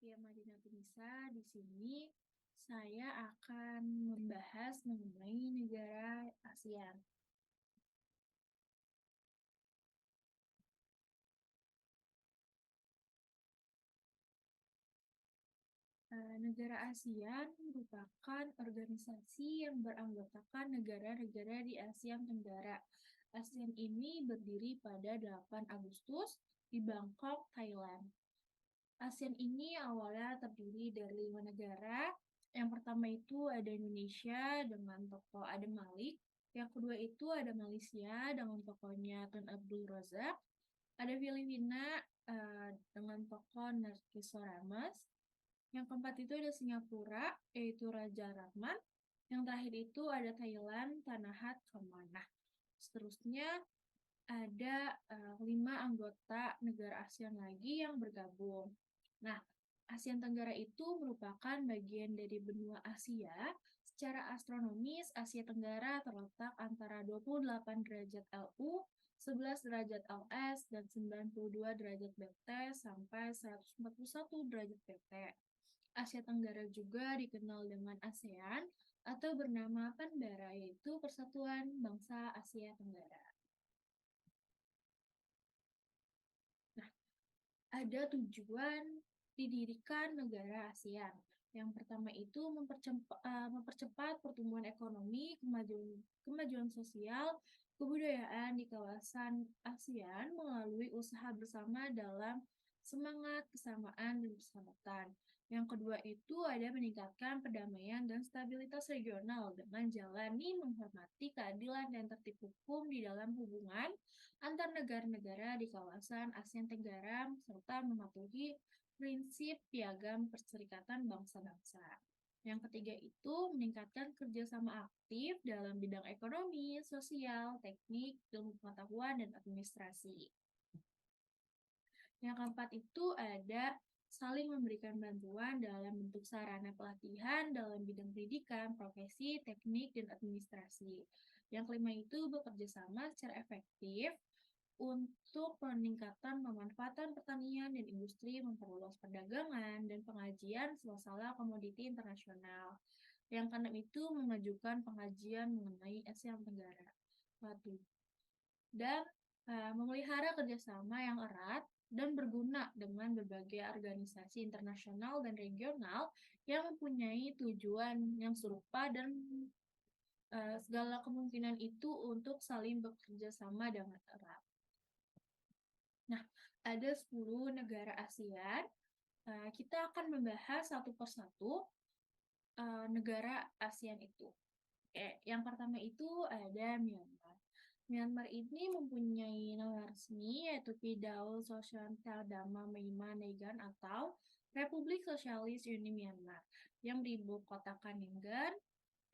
Sofia Madina Tunisa. Di sini saya akan membahas mengenai negara ASEAN. Negara ASEAN merupakan organisasi yang beranggotakan negara-negara di Asia Tenggara. ASEAN ini berdiri pada 8 Agustus di Bangkok, Thailand. ASEAN ini awalnya terdiri dari 5 negara. Yang pertama itu ada Indonesia dengan tokoh Adem Malik. Yang kedua itu ada Malaysia dengan tokohnya Tun Abdul Razak. Ada Filipina dengan tokoh Narcissus Ramos. Yang keempat itu ada Singapura, yaitu Raja Rahman. Yang terakhir itu ada Thailand, Tanahat Kamanah. Seterusnya ada 5 anggota negara ASEAN lagi yang bergabung. Nah, ASEAN Tenggara itu merupakan bagian dari benua Asia. Secara astronomis, Asia Tenggara terletak antara 28 derajat LU, 11 derajat LS, dan 92 derajat BT sampai 141 derajat PT. Asia Tenggara juga dikenal dengan ASEAN atau bernama Pandara, yaitu Persatuan Bangsa Asia Tenggara. Nah, ada tujuan didirikan negara ASEAN. Yang pertama itu mempercepat pertumbuhan ekonomi, kemajuan sosial, kebudayaan di kawasan ASEAN melalui usaha bersama dalam semangat kesamaan dan persahabatan. Yang kedua itu ada meningkatkan perdamaian dan stabilitas regional dengan jalani menghormati keadilan dan tertib hukum di dalam hubungan antar negara-negara di kawasan ASEAN Tenggara serta mematuhi prinsip piagam Perserikatan Bangsa-Bangsa. Yang ketiga itu meningkatkan kerjasama aktif dalam bidang ekonomi, sosial, teknik, ilmu pengetahuan, dan administrasi. Yang keempat itu ada saling memberikan bantuan dalam bentuk sarana pelatihan dalam bidang pendidikan, profesi, teknik, dan administrasi. Yang kelima itu bekerja sama secara efektif untuk peningkatan pemanfaatan pertanian dan industri, memperluas perdagangan, dan pengajian masalah komoditi internasional. Yang keenam itu memajukan pengajian mengenai Asia Tenggara. Satu. Dan memelihara kerjasama yang erat dan berguna dengan berbagai organisasi internasional dan regional yang mempunyai tujuan yang serupa dan segala kemungkinan itu untuk saling bekerja sama dengan erat. Nah, ada 10 negara ASEAN. Kita akan membahas satu persatu negara ASEAN itu. Yang pertama itu ada Myanmar. Myanmar ini mempunyai nama resmi yaitu Pidau Sosial Dhamma Meima Negan atau Republik Sosialis Uni Myanmar yang beribu kotakan Yangon.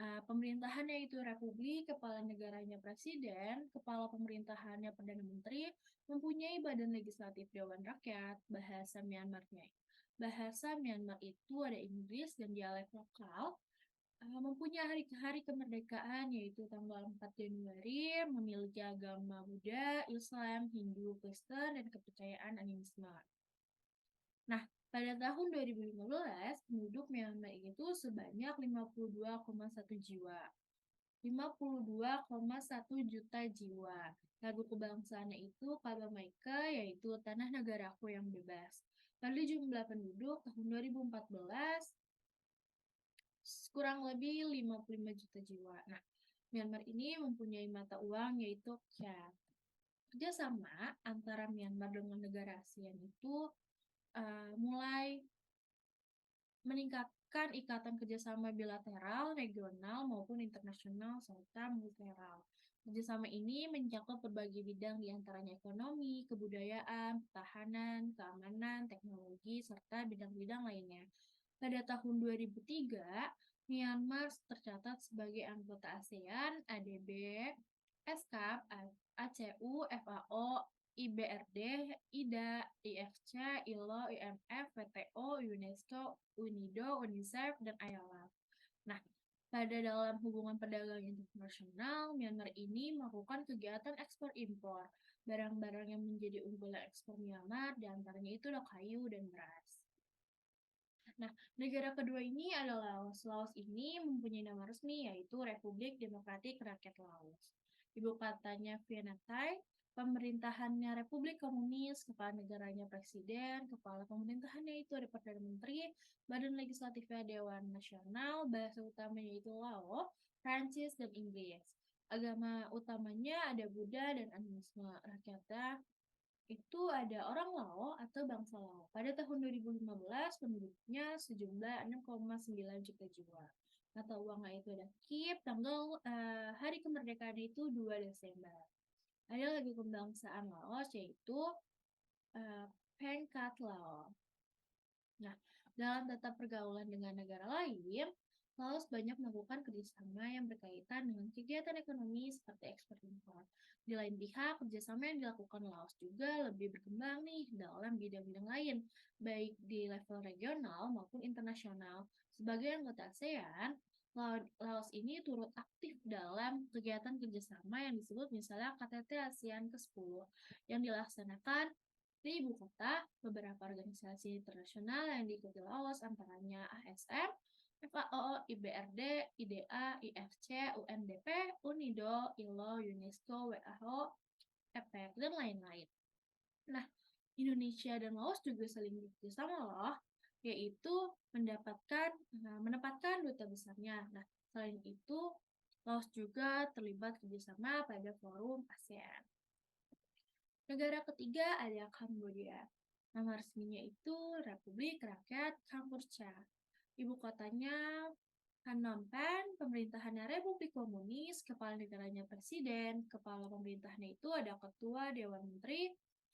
Pemerintahannya itu republik, kepala negaranya presiden, kepala pemerintahannya perdana menteri, mempunyai badan legislatif Dewan Rakyat, Bahasa Myanmar itu ada Inggris dan dialek lokal, mempunyai hari kemerdekaan yaitu tanggal 4 Januari, memiliki agama Buddha, Islam, Hindu, Kristen, dan kepercayaan animisme. Nah, pada tahun 2015, penduduk Myanmar itu sebanyak 52,1 jiwa. 52,1 juta jiwa. Lagu kebangsaannya itu Kabamaika, yaitu Tanah Negaraku yang Bebas. Pada jumlah penduduk tahun 2014, kurang lebih 55 juta jiwa. Nah, Myanmar ini mempunyai mata uang yaitu Kyat. Kerjasama antara Myanmar dengan negara ASEAN itu mulai meningkatkan ikatan kerjasama bilateral, regional, maupun internasional, serta multilateral. Kerjasama ini mencakup berbagai bidang diantaranya ekonomi, kebudayaan, pertahanan, keamanan, teknologi, serta bidang-bidang lainnya. Pada tahun 2003, Myanmar tercatat sebagai anggota ASEAN, ADB, SCAP, ACU, FAO, IBRD, IDA, IFC, ILO, IMF, WTO, UNESCO, UNIDO, UNICEF, dan ILO. Nah, pada dalam hubungan perdagangan internasional, Myanmar ini melakukan kegiatan ekspor-impor. Barang-barang yang menjadi unggulan ekspor Myanmar, diantaranya itu adalah kayu dan beras. Nah, negara kedua ini adalah Laos. Laos ini mempunyai nama resmi yaitu Republik Demokratik Rakyat Laos. Ibu kotanya Vientiane, pemerintahannya Republik Komunis, kepala negaranya Presiden, kepala pemerintahannya itu ada Perdana Menteri, badan legislatifnya Dewan Nasional, bahasa utamanya itu Lao, Prancis, dan Inggris. Agama utamanya ada Buddha dan animisme. Rakyatnya itu ada orang Lao atau bangsa Lao. Pada tahun 2015, penduduknya sejumlah 6,9 juta jiwa. Mata uangnya itu ada KIP, tanggal hari kemerdekaan itu 2 Desember. Ada lagi kebangsaan Laos yaitu uh, Pangkat Lao. Nah, dalam tata pergaulan dengan negara lain, Laos banyak melakukan kerjasama yang berkaitan dengan kegiatan ekonomi seperti ekspor impor. Di lain pihak, kerjasama yang dilakukan Laos juga lebih berkembang nih dalam bidang-bidang lain, baik di level regional maupun internasional. Sebagai anggota ASEAN, Laos ini turut aktif dalam kegiatan kerjasama yang disebut misalnya KTT ASEAN ke-10 yang dilaksanakan di ibu kota, beberapa organisasi internasional yang diikuti Laos antaranya ASM, FAO, IBRD, IDA, IFC, UNDP, UNIDO, ILO, UNESCO, WHO, EPEC, dan lain-lain. Nah, Indonesia dan Laos juga saling bekerjasama loh, yaitu menempatkan duta besarnya. Nah, selain itu, Laos juga terlibat kerjasama pada forum ASEAN. Negara ketiga ada Kamboja. Nama resminya itu Republik Rakyat Kampuchea. Ibu kotanya Phnom Penh, pemerintahannya Republik Komunis, kepala negaranya Presiden, kepala pemerintahannya itu ada Ketua Dewan Menteri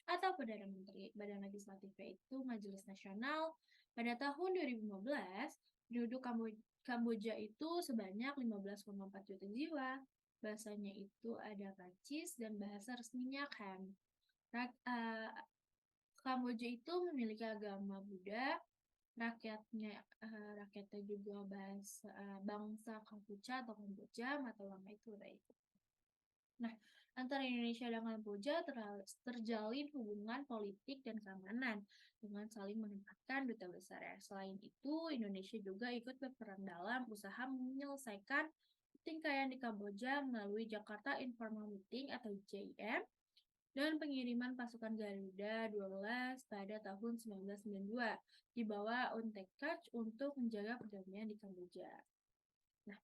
atau Perdana Menteri. Badan legislatifnya itu Majelis Nasional. Pada tahun 2015, penduduk Kamboja itu sebanyak 15,4 juta jiwa. Bahasanya itu ada Prancis dan bahasa resminya Khmer. Kamboja itu memiliki agama Buddha, rakyatnya juga bangsa Kampuchea atau Kamboja, mata uangnya itu baik. Nah, antara Indonesia dan Kamboja terjalin hubungan politik dan keamanan dengan saling menempatkan duta besar. Selain itu, Indonesia juga ikut berperan dalam usaha menyelesaikan tingkaian di Kamboja melalui Jakarta Informal Meeting atau JIM dan pengiriman pasukan Garuda 12 pada tahun 1992 di bawah UNTACD untuk menjaga perdamaian di Kamboja. Nah,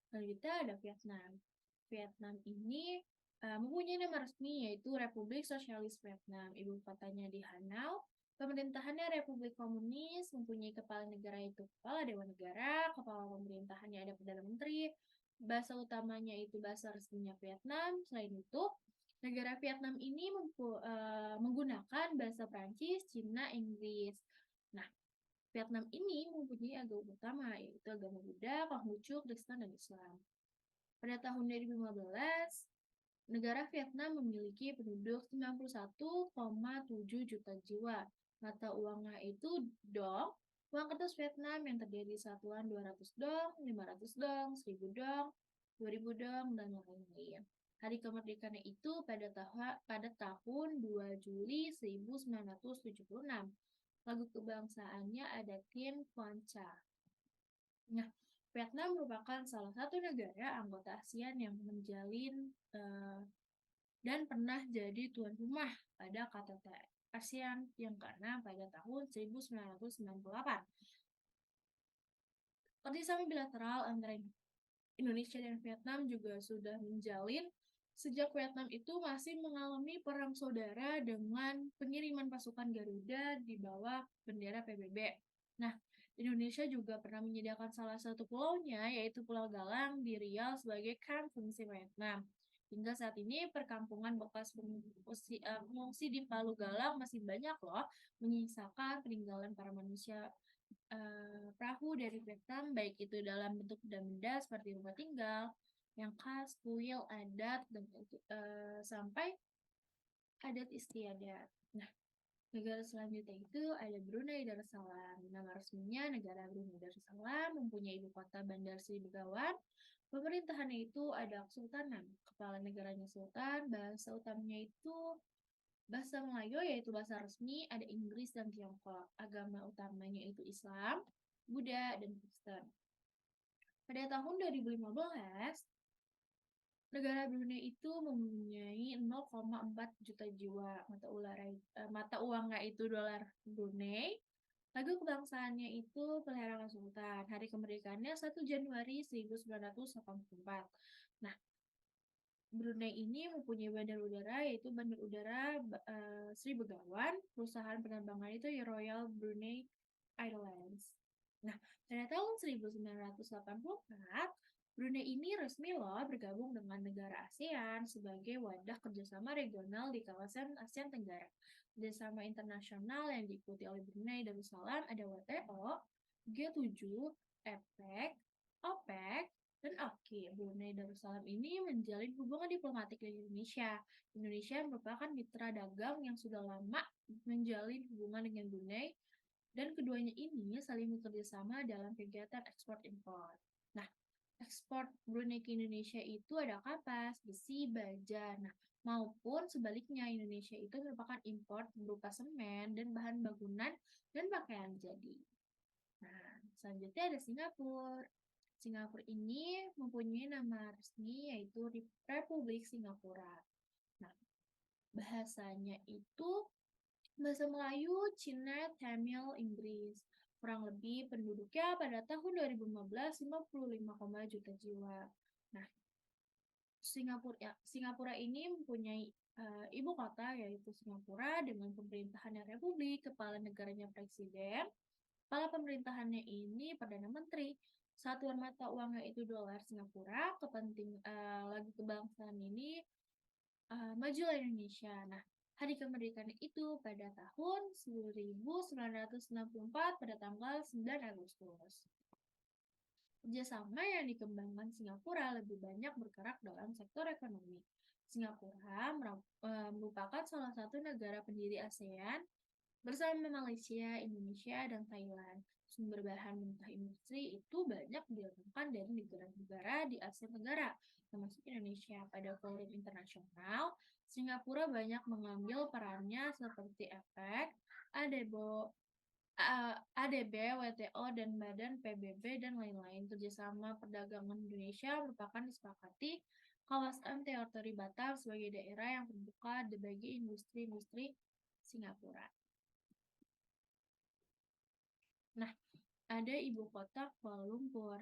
selanjutnya ada Vietnam. Vietnam ini mempunyai nama resmi yaitu Republik Sosialis Vietnam. Ibu kotanya di Hanau. Pemerintahannya Republik Komunis, mempunyai kepala negara itu kepala Dewan Negara, kepala pemerintahannya ada Perdana Menteri, bahasa utamanya itu bahasa resminya Vietnam. Selain itu, negara Vietnam ini menggunakan bahasa Prancis, Cina, Inggris. Nah, Vietnam ini mempunyai agama utama, yaitu agama Buddha, Konghucu, Kristen, dan Islam. Pada tahun 2015, negara Vietnam memiliki penduduk 91,7 juta jiwa. Mata uangnya itu dong, uang kertas Vietnam yang terdiri satuan 200 dong, 500 dong, 1000 dong, 2000 dong, dan lain-lain. Hari kemerdekaannya itu pada tahun 2 Juli 1976. Lagu kebangsaannya ada Tin Quan Cha. Nah, Vietnam merupakan salah satu negara anggota ASEAN yang menjalin dan pernah jadi tuan rumah pada KTT ASEAN yang ke-6 pada tahun 1998. Kerjasama bilateral antara Indonesia dan Vietnam juga sudah menjalin sejak Vietnam itu masih mengalami perang saudara dengan pengiriman pasukan Garuda di bawah bendera PBB. Nah, Indonesia juga pernah menyediakan salah satu pulaunya, yaitu Pulau Galang di Riau sebagai kamp fungsi Vietnam. Hingga saat ini, perkampungan bekas pengungsi di Palu Galang masih banyak loh, menyisakan peninggalan para manusia perahu dari Vietnam, baik itu dalam bentuk benda-benda seperti rumah tinggal, yang khas, kuil, adat, dan sampai adat istiadat. Nah, negara selanjutnya itu ada Brunei Darussalam. Nama resminya negara Brunei Darussalam, mempunyai ibu kota Bandar Sri Begawan. Pemerintahannya itu ada Kesultanan. Kepala negaranya Sultan, bahasa utamanya itu Bahasa Melayu yaitu bahasa resmi, ada Inggris dan Tiongkok. Agama utamanya itu Islam, Buddha, dan Kristen. Pada tahun 2015, negara Brunei itu mempunyai 0,4 juta jiwa. Mata uangnya itu dolar Brunei. Lagu kebangsaannya itu Pelihara Sultan. Hari kemerdekaannya 1 Januari 1984. Nah, Brunei ini mempunyai bandar udara yaitu Bandar Udara Sri Begawan, perusahaan penerbangan itu Royal Brunei Airlines. Nah, pada tahun 1984, Brunei ini resmi loh bergabung dengan negara ASEAN sebagai wadah kerjasama regional di kawasan ASEAN Tenggara. Kerjasama internasional yang diikuti oleh Brunei Darussalam ada WTO, G7, APEC, OPEC, dan oke, Brunei Darussalam ini menjalin hubungan diplomatik dengan Indonesia. Indonesia merupakan mitra dagang yang sudah lama menjalin hubungan dengan Brunei dan keduanya ini saling bekerja sama dalam kegiatan ekspor impor. Nah, ekspor Brunei ke Indonesia itu ada kapas, besi, baja. Nah, maupun sebaliknya Indonesia itu merupakan impor berupa semen dan bahan bangunan dan pakaian jadi. Nah, selanjutnya ada Singapura. Singapura ini mempunyai nama resmi yaitu Republik Singapura. Nah, bahasanya itu bahasa Melayu, Cina, Tamil, Inggris. Kurang lebih penduduknya pada tahun 2015 55, juta jiwa. Nah, Singapura ini mempunyai ibu kota yaitu Singapura dengan pemerintahannya republik, kepala negaranya presiden, kepala pemerintahannya ini Perdana Menteri. Satuan mata uangnya itu dolar Singapura, lagu kebangsaan ini majulah Indonesia. Nah, hari kemerdekaan itu pada tahun 1964 pada tanggal 9 Agustus. Kerjasama yang dikembangkan Singapura lebih banyak bergerak dalam sektor ekonomi. Singapura merupakan salah satu negara pendiri ASEAN bersama Malaysia, Indonesia, dan Thailand. Sumber bahan mentah industri itu banyak didatangkan dari negara-negara di Asia Tenggara, termasuk Indonesia. Pada forum internasional, Singapura banyak mengambil perannya seperti APEC, ADB, WTO, dan Badan PBB, dan lain-lain. Kerjasama perdagangan Indonesia merupakan disepakati kawasan teritori Batam sebagai daerah yang terbuka bagi industri-industri Singapura. Nah, ada ibu kota Kuala Lumpur,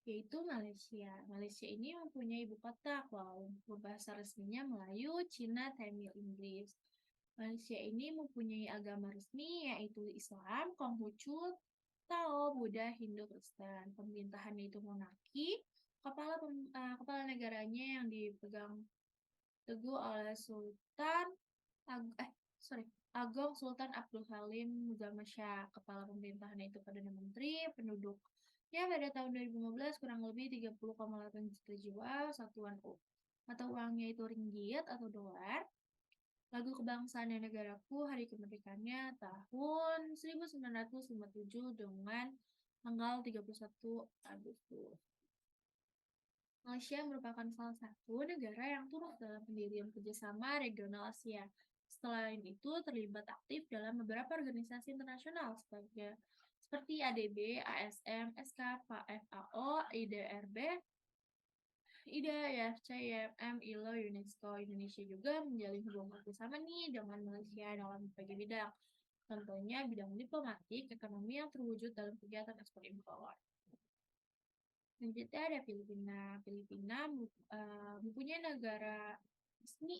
yaitu Malaysia. Malaysia ini mempunyai ibu kota Kuala Lumpur. Bahasa resminya Melayu, Cina, Tamil, Inggris. Malaysia ini mempunyai agama resmi yaitu Islam, Konghucu, Tao, Buddha, Hindu, Kristen. Pemerintahannya itu monarki. Kepala negaranya yang dipegang teguh oleh Agong Sultan Abdul Halim Muzammashah. Kepala pemerintahannya itu Perdana Menteri. Penduduknya pada tahun 2015 kurang lebih 30,8 juta jiwa. Satuan mata uangnya itu ringgit atau dolar. Lagu kebangsaannya negaraku, hari kemerdekaannya tahun 1957 dengan tanggal 31 Agustus. Malaysia merupakan salah satu negara yang turut dalam pendirian kerjasama regional Asia. Selain itu, terlibat aktif dalam beberapa organisasi internasional seperti ADB, ASM, SK, FAO, IDRB, IDA, YFC, YFM, ILO, UNESCO. Indonesia juga menjalin hubungan kerjasama nih dengan Malaysia dalam berbagai bidang. Contohnya bidang diplomatik, ekonomi yang terwujud dalam kegiatan ekspor impor. Selanjutnya ada Filipina. Filipina mempunyai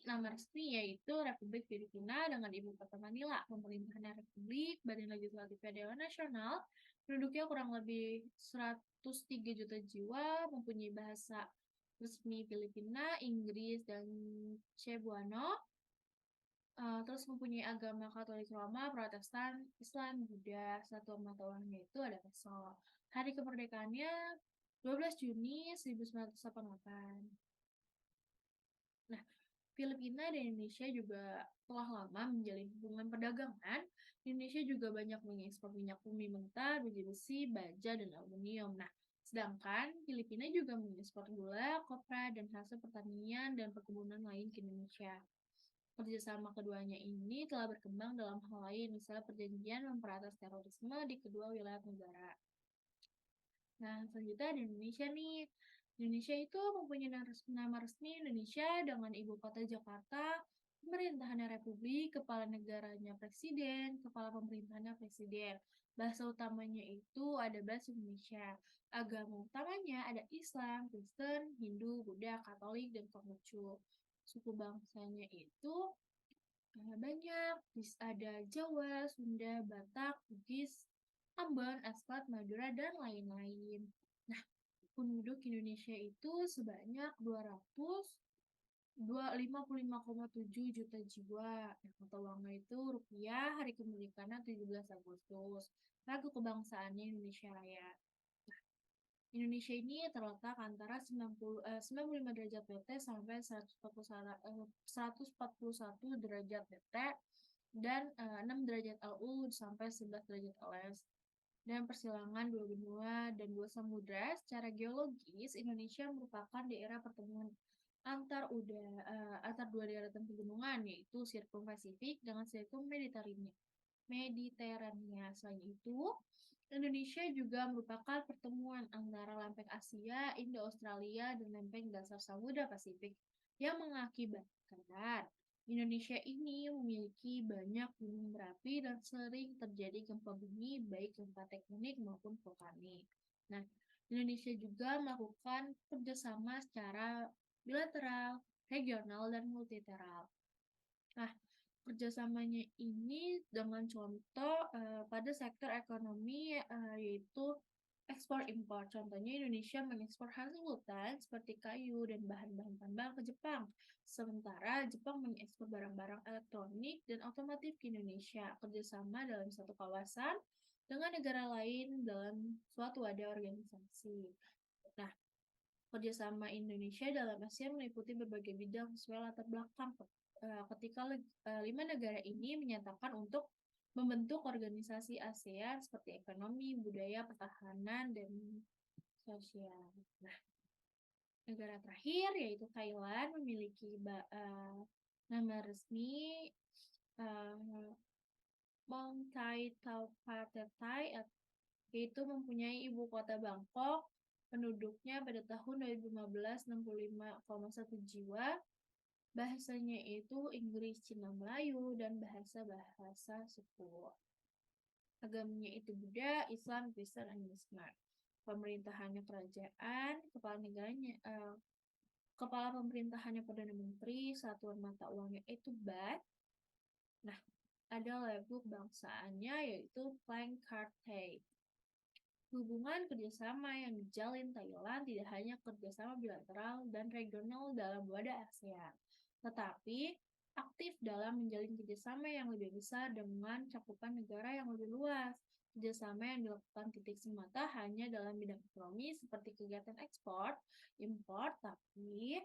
nama resmi yaitu Republik Filipina dengan ibu kota Manila. Pemerintahannya Republik, Badan Legislatifnya Dewan Nasional, penduduknya kurang lebih 103 juta jiwa, mempunyai bahasa resmi Filipina, Inggris, dan Cebuano. Terus mempunyai agama Katolik Roma, Protestan, Islam, Buddha. Satuan mata uangnya itu ada peso. Hari kemerdekaannya 12 Juni 1988. Nah, Filipina dan Indonesia juga telah lama menjalin hubungan perdagangan. Indonesia juga banyak mengekspor minyak bumi mentah, biji besi, baja, dan aluminium. Nah, Sedangkan Filipina juga mengekspor gula, kopra, dan hasil pertanian dan perkebunan lain ke Indonesia. Kerjasama keduanya ini telah berkembang dalam hal lain, misalnya perjanjian memperantas terorisme di kedua wilayah negara. Nah, selanjutnya di Indonesia nih. Indonesia itu mempunyai nama resmi Indonesia dengan ibu kota Jakarta, pemerintahannya Republik, kepala negaranya Presiden, kepala pemerintahannya Presiden. Bahasa utamanya itu ada bahasa Indonesia. Agama utamanya ada Islam, Kristen, Hindu, Buddha, Katolik, dan Konghucu. Suku bangsanya itu banyak, ada Jawa, Sunda, Batak, Bugis, Ambon, Asmat, Madura, dan lain-lain. Nah, penduduk Indonesia itu sebanyak 255,7 juta jiwa. Nah, mata uangnya itu rupiah, hari kemerdekaannya 17 Agustus. Lagu kebangsaannya Indonesia Raya. Indonesia ini terletak antara 95 derajat WT sampai 141 derajat WT dan 6 derajat LU sampai 11 derajat LS. Dan persilangan dua benua dan dua samudra, secara geologis Indonesia merupakan daerah pertemuan antar dua daratan pegunungan, yaitu Sirkum Pasifik dengan Sirkum Mediterania. Selain itu, Indonesia juga merupakan pertemuan antara lempeng Asia, Indo-Australia, dan lempeng dasar Samudra Pasifik yang mengakibatkan Indonesia ini memiliki banyak gunung berapi dan sering terjadi gempa bumi, baik gempa tektonik maupun vulkanik. Nah, Indonesia juga melakukan kerjasama secara bilateral, regional, dan multilateral. Nah, kerjasamanya ini dengan contoh pada sektor ekonomi yaitu ekspor impor. Contohnya Indonesia mengekspor hasil hutan seperti kayu dan bahan-bahan tambang ke Jepang. Sementara Jepang mengekspor barang-barang elektronik dan otomotif ke Indonesia. Kerjasama dalam satu kawasan dengan negara lain dalam suatu wadah organisasi. Nah, kerjasama Indonesia dalam Asia meliputi berbagai bidang sesuai latar belakang ketika 5 negara ini menyatakan untuk membentuk organisasi ASEAN seperti ekonomi, budaya, pertahanan, dan sosial. Nah, negara terakhir yaitu Thailand memiliki nama resmi uh, Mong Thai Taupatetai, yaitu mempunyai ibu kota Bangkok. Penduduknya pada tahun 2015 65,1 jiwa. Bahasanya itu Inggris, Cina, Melayu, dan bahasa-bahasa suku. Agamanya itu Buddha, Islam, Kristen, dan Muslim. Pemerintahannya kerajaan, kepala pemerintahannya Perdana Menteri, satuan mata uangnya itu baht. Nah, ada lagu kebangsaannya yaitu Plang Kartay. Hubungan kerjasama yang dijalin Thailand tidak hanya kerjasama bilateral dan regional dalam wadah ASEAN, tetapi aktif dalam menjalin kerjasama yang lebih besar dengan cakupan negara yang lebih luas. Kerjasama yang dilakukan titik semata hanya dalam bidang ekonomi seperti kegiatan ekspor, impor, tapi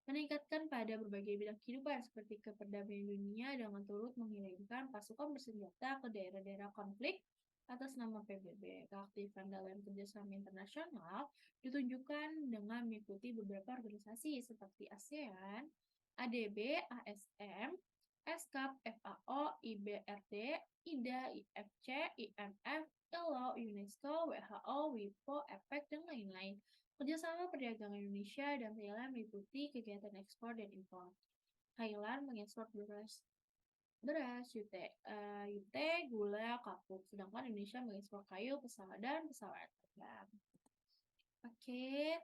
meningkatkan pada berbagai bidang kehidupan seperti keperdamaian dunia dengan turut mengirimkan pasukan bersenjata ke daerah-daerah konflik atas nama PBB. Keaktifan dalam kerjasama internasional ditunjukkan dengan mengikuti beberapa organisasi seperti ASEAN, ADB, ASM, ESCAP, FAO, IBRD, IDA, IFC, IMF, ILO, UNESCO, WHO, WIPO, APEC, dan lain-lain. Kerjasama perdagangan Indonesia dan Thailand meliputi kegiatan ekspor dan impor. Thailand mengekspor beras, UT, gula, kapuk. Sedangkan Indonesia mengekspor kayu, pesawat, dan pesawat terbang. Oke,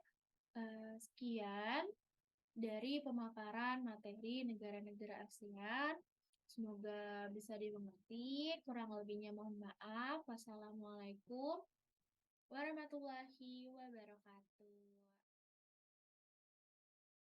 sekian dari pemaparan materi negara-negara ASEAN. Semoga bisa dimengerti. Kurang lebihnya mohon maaf. Wassalamualaikum warahmatullahi wabarakatuh.